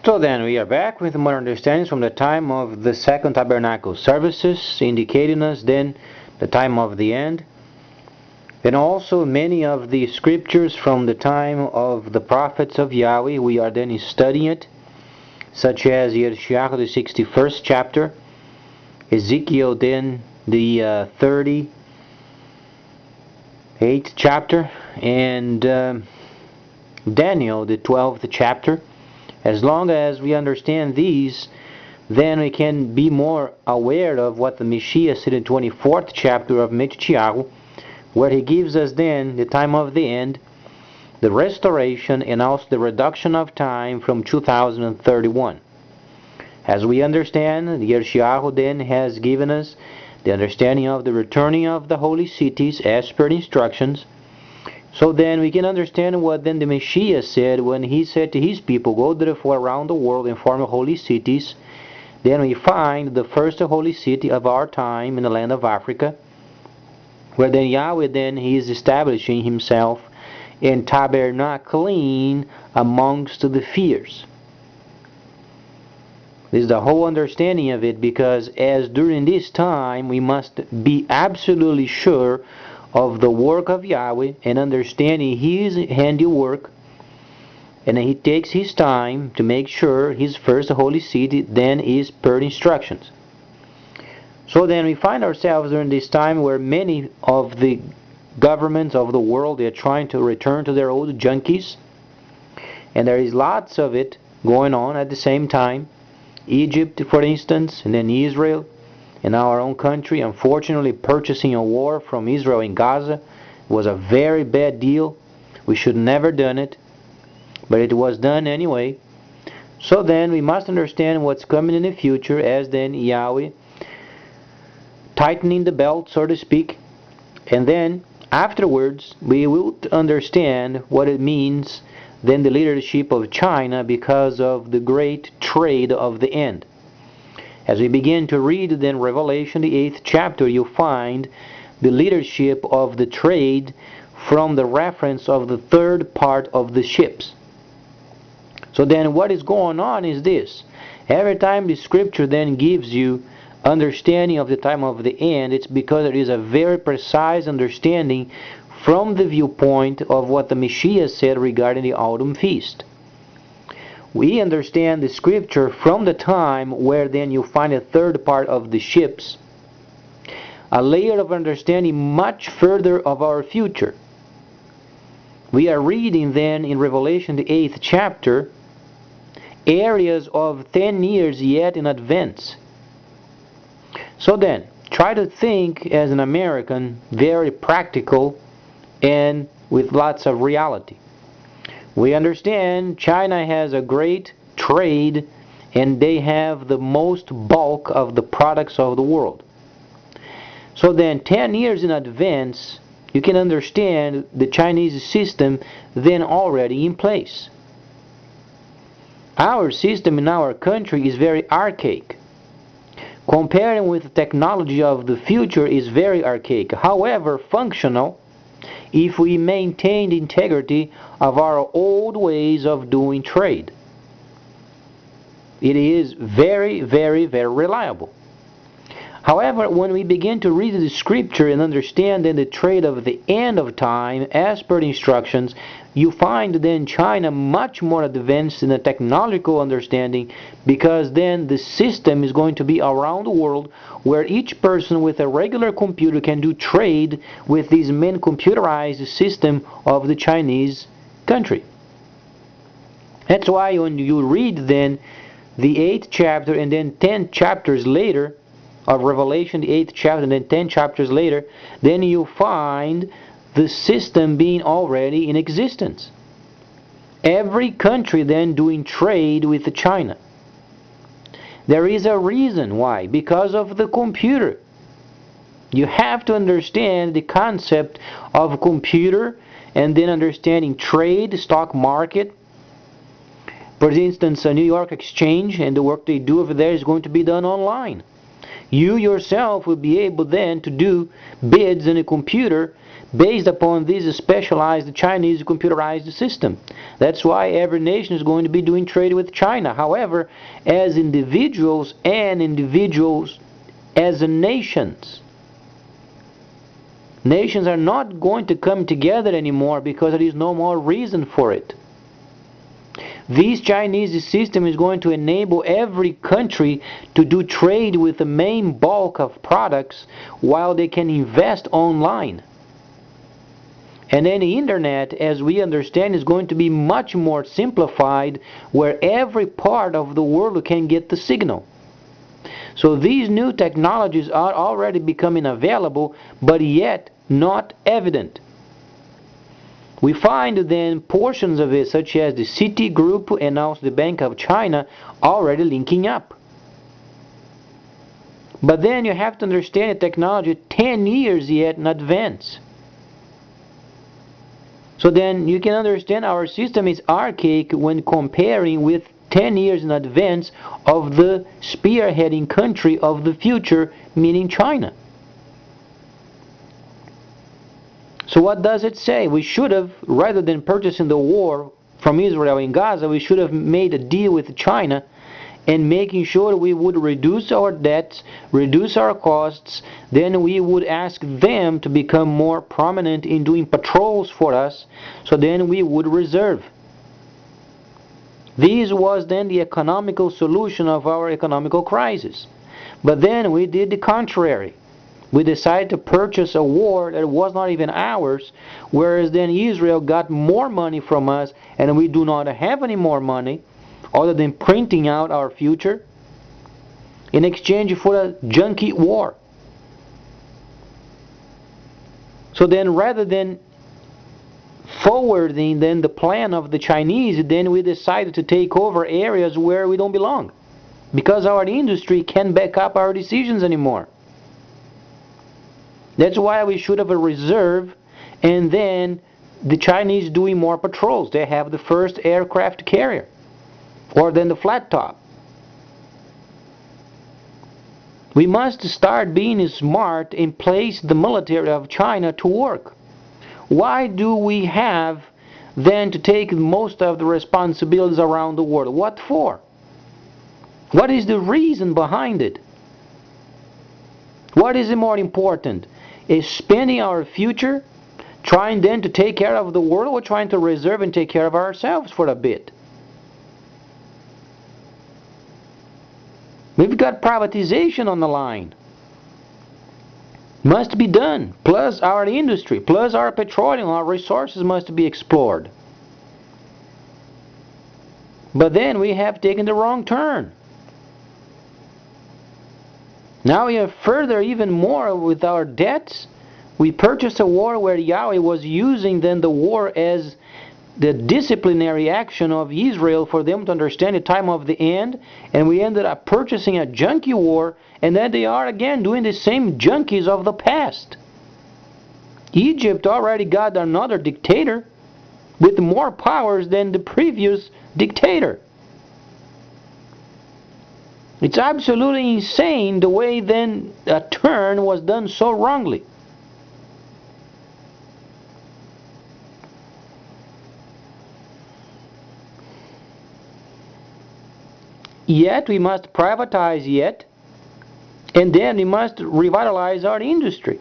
So then we are back with more understandings from the time of the second tabernacle services, indicating us then the time of the end. And also many of the scriptures from the time of the prophets of Yahweh, we are then studying it, such as Yeshayahu the 61st chapter, Ezekiel then the 38th chapter, and Daniel the 12th chapter. As long as we understand these, then we can be more aware of what the Messiah said in the 24th chapter of Yeshayahu, where he gives us then the time of the end, the restoration, and also the reduction of time from 2031. As we understand, Yeshayahu then has given us the understanding of the returning of the holy cities as per instructions. So then we can understand what then the Messiah said when he said to his people, "Go therefore around the world and form holy cities." Then we find the first holy city of our time in the land of Africa, where then Yahweh then he is establishing himself and tabernacling amongst the fears. This is the whole understanding of it, because as during this time we must be absolutely sure of the work of Yahweh and understanding his handiwork, and he takes his time to make sure his first holy city then is per instructions. So then we find ourselves during this time where many of the governments of the world, they are trying to return to their old junkies, and there is lots of it going on at the same time. Egypt, for instance, and then Israel, in our own country, unfortunately purchasing a war from Israel in Gaza was a very bad deal. We should never done it, but it was done anyway. So then we must understand what's coming in the future, as then Yahweh tightening the belt, so to speak, and then afterwards we will understand what it means then the leadership of China because of the great trade of the end. As we begin to read then Revelation, the 8th chapter, you'll find the leadership of the trade from the reference of the third part of the ships. So then what is going on is this. Every time the scripture then gives you understanding of the time of the end, it's because it is a very precise understanding from the viewpoint of what the Messiah said regarding the autumn feast. We understand the scripture from the time where then you find a third part of the ships, a layer of understanding much further of our future. We are reading then in Revelation the 8th chapter areas of 10 years yet in advance. So then, try to think as an American, very practical and with lots of reality. We understand China has a great trade and they have the most bulk of the products of the world. So then 10 years in advance, you can understand the Chinese system then already in place. Our system in our country is very archaic. Comparing with the technology of the future is very archaic, however functional, if we maintain the integrity of our old ways of doing trade. It is very, very, very reliable. However, when we begin to read the scripture and understand then the trade of the end of time as per the instructions, you find then China much more advanced in the technological understanding, because then the system is going to be around the world where each person with a regular computer can do trade with this main computerized system of the Chinese country. That's why when you read then the 8th chapter and then 10 chapters later of Revelation, the 8th chapter, and then 10 chapters later, then you find the system being already in existence. Every country then doing trade with China. There is a reason why, because of the computer. You have to understand the concept of computer and then understanding trade, stock market. For instance, a New York exchange and the work they do over there is going to be done online. You yourself will be able then to do bids in a computer based upon this specialized Chinese computerized system. That's why every nation is going to be doing trade with China. However, as individuals as nations, nations are not going to come together anymore because there is no more reason for it. This Chinese system is going to enable every country to do trade with the main bulk of products while they can invest online. And then the internet, as we understand, is going to be much more simplified, where every part of the world can get the signal. So these new technologies are already becoming available, but yet not evident. We find then portions of it, such as the Citigroup and also the Bank of China, already linking up. But then you have to understand the technology 10 years yet in advance. So then you can understand our system is archaic when comparing with 10 years in advance of the spearheading country of the future, meaning China. So what does it say? We should have, rather than purchasing the war from Israel in Gaza, we should have made a deal with China and making sure we would reduce our debts, reduce our costs. Then we would ask them to become more prominent in doing patrols for us, so then we would reserve. This was then the economical solution of our economical crisis. But then we did the contrary. We decided to purchase a war that was not even ours, whereas then Israel got more money from us, and we do not have any more money other than printing out our future in exchange for a junky war. So then, rather than forwarding then the plan of the Chinese, then we decided to take over areas where we don't belong, because our industry can't back up our decisions anymore. That's why we should have a reserve, and then the Chinese doing more patrols. They have the first aircraft carrier, or then the flat top. We must start being smart and place the military of China to work. Why do we have then to take most of the responsibilities around the world? What for? What is the reason behind it? What is more important? Is spending our future trying then to take care of the world, or trying to reserve and take care of ourselves for a bit? We've got privatization on the line. Must be done. Plus our industry, plus our petroleum, our resources must be explored. But then we have taken the wrong turn. Now we have further even more with our debts. We purchased a war where Yahweh was using then the war as the disciplinary action of Israel for them to understand the time of the end, and we ended up purchasing a junkie war, and then they are again doing the same junkies of the past. Egypt already got another dictator with more powers than the previous dictator. It's absolutely insane the way then a turn was done so wrongly. Yet we must privatize yet, and then we must revitalize our industry.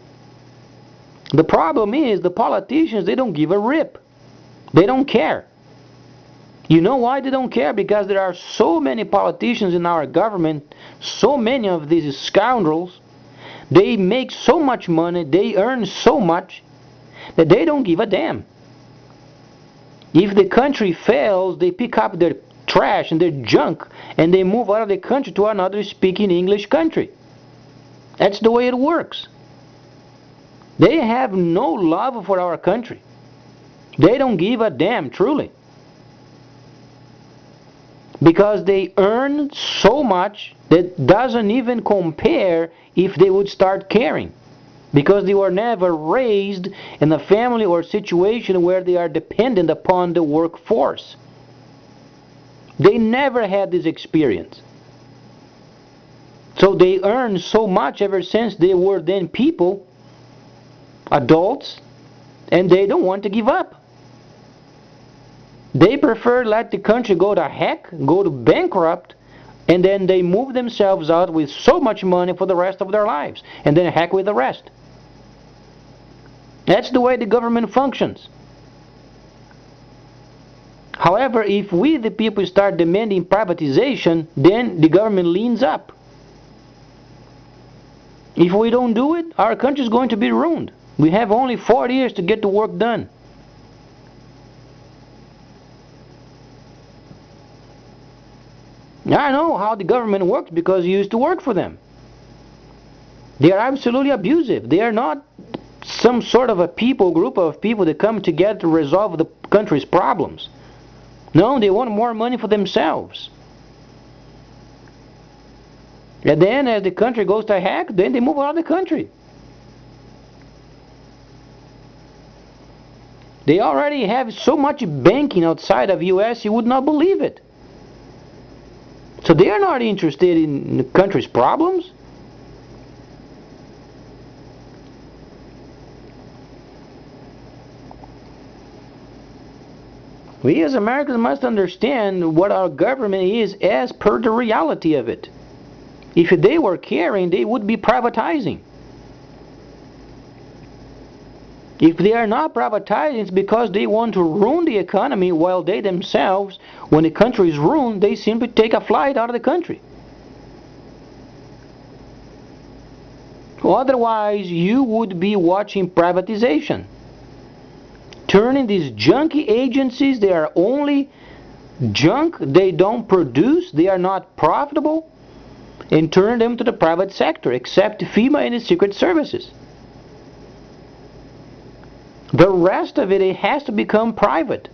The problem is the politicians, they don't give a rip. They don't care. You know why they don't care? Because there are so many politicians in our government, so many of these scoundrels, they make so much money, they earn so much, that they don't give a damn. If the country fails, they pick up their trash and their junk and they move out of the country to another speaking English country. That's the way it works. They have no love for our country. They don't give a damn, truly. Because they earn so much that doesn't even compare if they would start caring. Because they were never raised in a family or situation where they are dependent upon the workforce. They never had this experience. So they earn so much ever since they were then people, adults, and they don't want to give up. They prefer let the country go to heck, go to bankrupt, and then they move themselves out with so much money for the rest of their lives, and then heck with the rest. That's the way the government functions. However, if we, the people, start demanding privatization, then the government leans up. If we don't do it, our country is going to be ruined. We have only 4 years to get the work done. I know how the government works because I used to work for them. They are absolutely abusive. They are not some sort of a group of people that come together to resolve the country's problems. No, they want more money for themselves. And then as the country goes to heck, then they move out of the country. They already have so much banking outside of US, you would not believe it. So they are not interested in the country's problems. We as Americans must understand what our government is as per the reality of it. If they were caring, they would be privatizing. If they are not privatizing, it's because they want to ruin the economy, while they themselves, when the country is ruined, they simply take a flight out of the country. Otherwise, you would be watching privatization. Turning these junky agencies, they are only junk, they don't produce, they are not profitable, and turn them to the private sector, except FEMA and the Secret Services. The rest of it has to become private.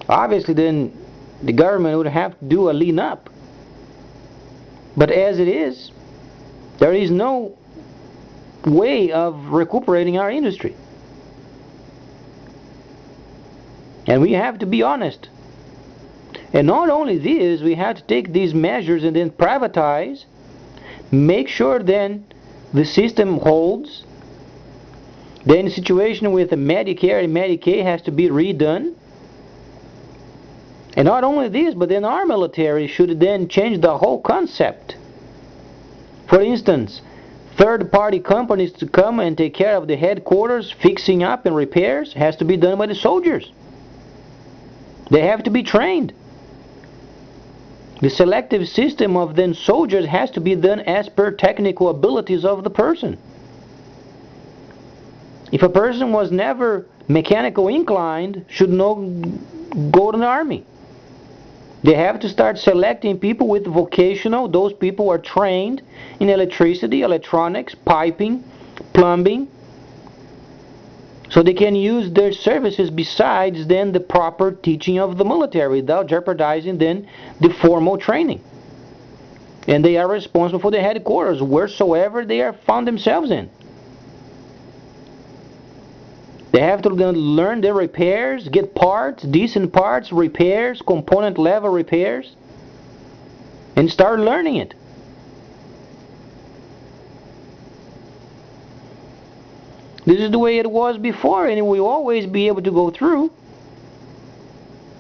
Obviously, then the government would have to do a lean up. But as it is, there is no way of recuperating our industry. And we have to be honest. And not only this, we have to take these measures and then privatize, make sure then the system holds. Then the situation with the Medicare and Medicaid has to be redone. And not only this, but then our military should then change the whole concept. For instance, third-party companies to come and take care of the headquarters, fixing up and repairs, has to be done by the soldiers. They have to be trained. The selective system of then soldiers has to be done as per technical abilities of the person. If a person was never mechanical inclined, should not go to the army. They have to start selecting people with vocational. Those people are trained in electricity, electronics, piping, plumbing, so they can use their services besides then the proper teaching of the military without jeopardizing then the formal training. And they are responsible for the headquarters wheresoever they are found themselves in. They have to learn their repairs, get parts, decent parts, repairs, component level repairs, and start learning it. This is the way it was before, and it will always be able to go through.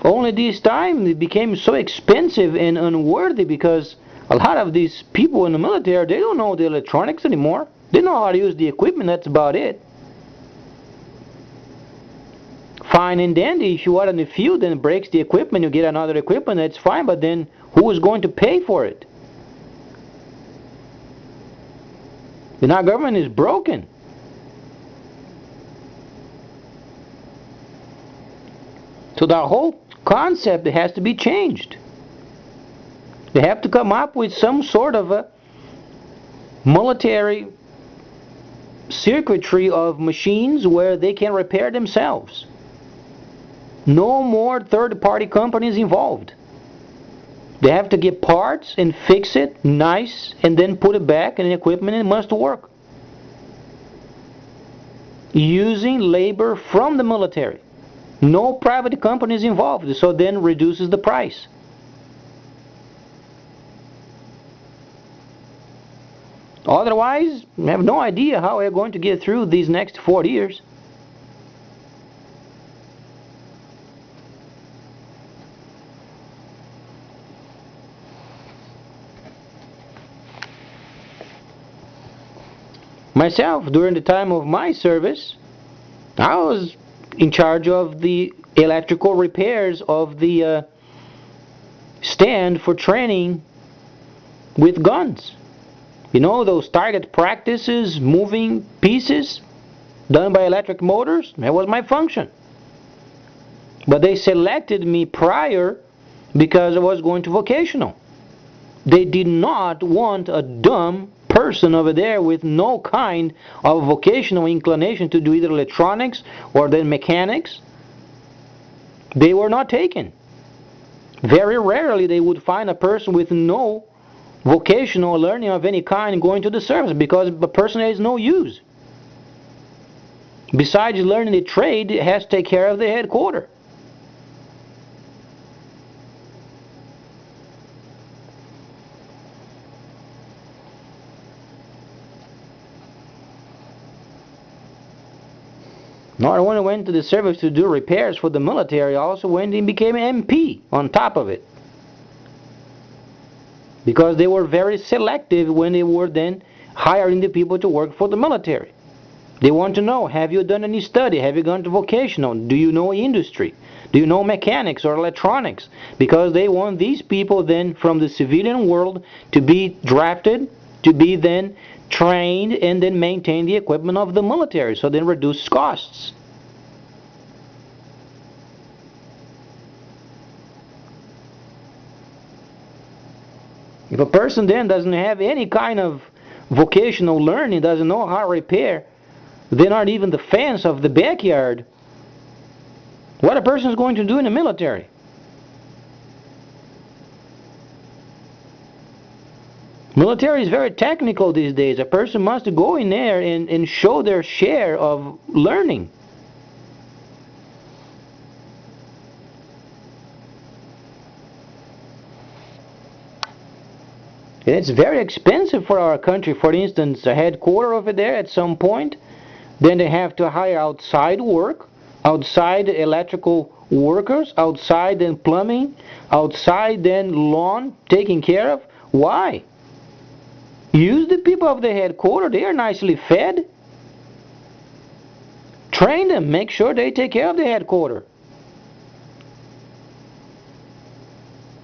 Only this time it became so expensive and unworthy because a lot of these people in the military, they don't know the electronics anymore. They know how to use the equipment, that's about it. Fine and dandy, if you are in the field and breaks the equipment, you get another equipment, that's fine, but then who is going to pay for it? Then our government is broken. So the whole concept has to be changed. They have to come up with some sort of a military circuitry of machines where they can repair themselves. No more third-party companies involved. They have to get parts and fix it nice and then put it back in the equipment and it must work. using labor from the military. No private companies involved, so then reduces the price. Otherwise, I have no idea how we're going to get through these next 4 years. Myself, during the time of my service, I was in charge of the electrical repairs of the stand for training with guns. You know, those target practices, moving pieces done by electric motors? That was my function. But they selected me prior because I was going to vocational. They did not want a dumb person over there with no kind of vocational inclination to do either electronics or then mechanics. They were not taken. Very rarely they would find a person with no vocational learning of any kind going to the service, because the person has no use. Besides learning the trade, it has to take care of the headquarters. Not only went to the service to do repairs for the military, also went and became MP on top of it. Because they were very selective when they were then hiring the people to work for the military. They want to know, have you done any study? Have you gone to vocational? Do you know industry? Do you know mechanics or electronics? Because they want these people then from the civilian world to be drafted, to be then trained, and then maintain the equipment of the military, so then reduce costs. If a person then doesn't have any kind of vocational learning, doesn't know how to repair, they're not even the fence of the backyard, what a person is going to do in the military? Military is very technical these days. A person must go in there and show their share of learning. And it's very expensive for our country. For instance, a headquarters over there at some point, then they have to hire outside work, outside electrical workers, outside then plumbing, outside then lawn taken care of. Why? Use the people of the headquarters. They are nicely fed. Train them. Make sure they take care of the headquarters.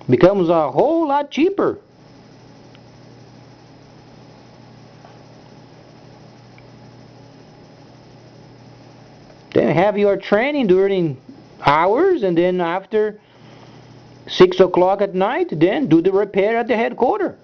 Becomes a whole lot cheaper. Then have your training during hours, and then after 6 o'clock at night, then do the repair at the headquarters.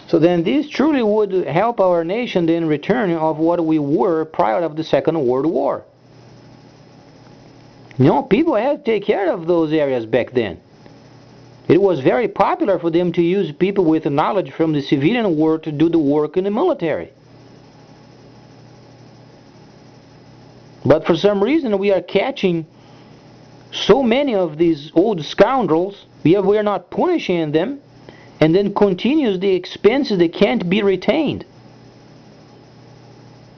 So then this truly would help our nation then return of what we were prior of the Second World War. You know, people had to take care of those areas back then. It was very popular for them to use people with knowledge from the civilian world to do the work in the military. But for some reason we are catching so many of these old scoundrels, we are not punishing them, and then continues the expenses that can't be retained.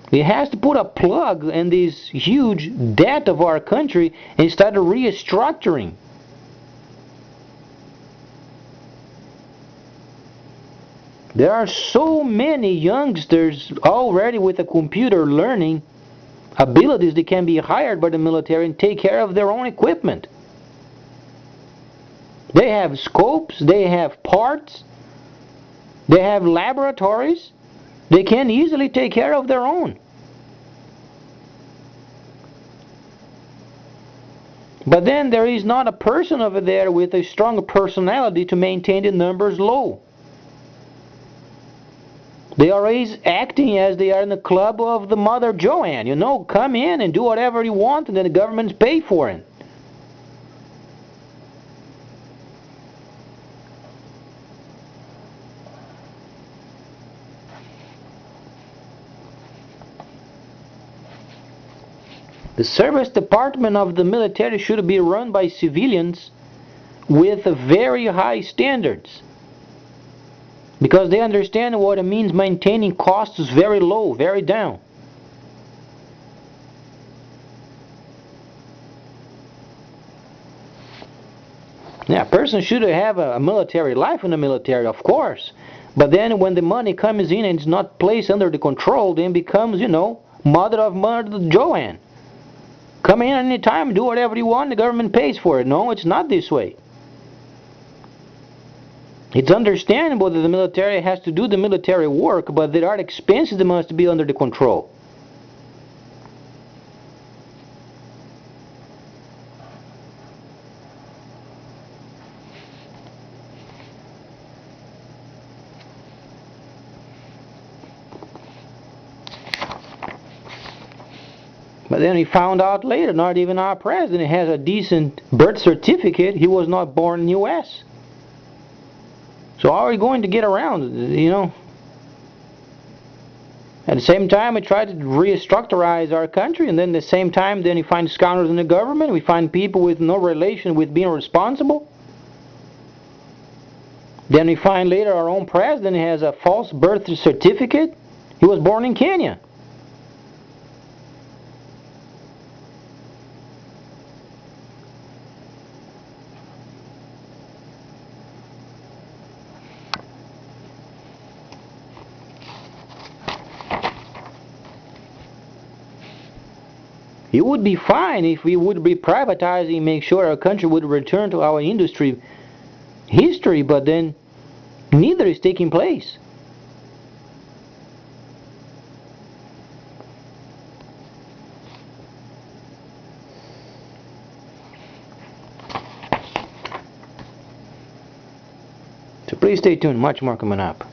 It has to put a plug in this huge debt of our country and start restructuring. There are so many youngsters already with a computer learning abilities that can be hired by the military and take care of their own equipment. They have scopes, they have parts, they have laboratories. They can easily take care of their own. But then there is not a person over there with a strong personality to maintain the numbers low. They are always acting as they are in the club of the Mother Joanne. You know, come in and do whatever you want, and then the governments pay for it. The service department of the military should be run by civilians with very high standards, because they understand what it means maintaining costs very low, very down. Yeah, a person should have a military life in the military, of course, but then when the money comes in and it's not placed under the control, then becomes, you know, Mother Joanne. Come in any time, do whatever you want, the government pays for it. No, it's not this way. It's understandable that the military has to do the military work, but there are expenses that must be under the control. But then he found out later, not even our president has a decent birth certificate. He was not born in the U.S. So how are we going to get around, you know? At the same time, we try to restructurize our country, and then at the same time, then we find scoundrels in the government. We find people with no relation with being responsible. Then we find later our own president has a false birth certificate. He was born in Kenya. It would be fine if we would be privatizing, make sure our country would return to our industry history, but then neither is taking place. So please stay tuned, much more coming up.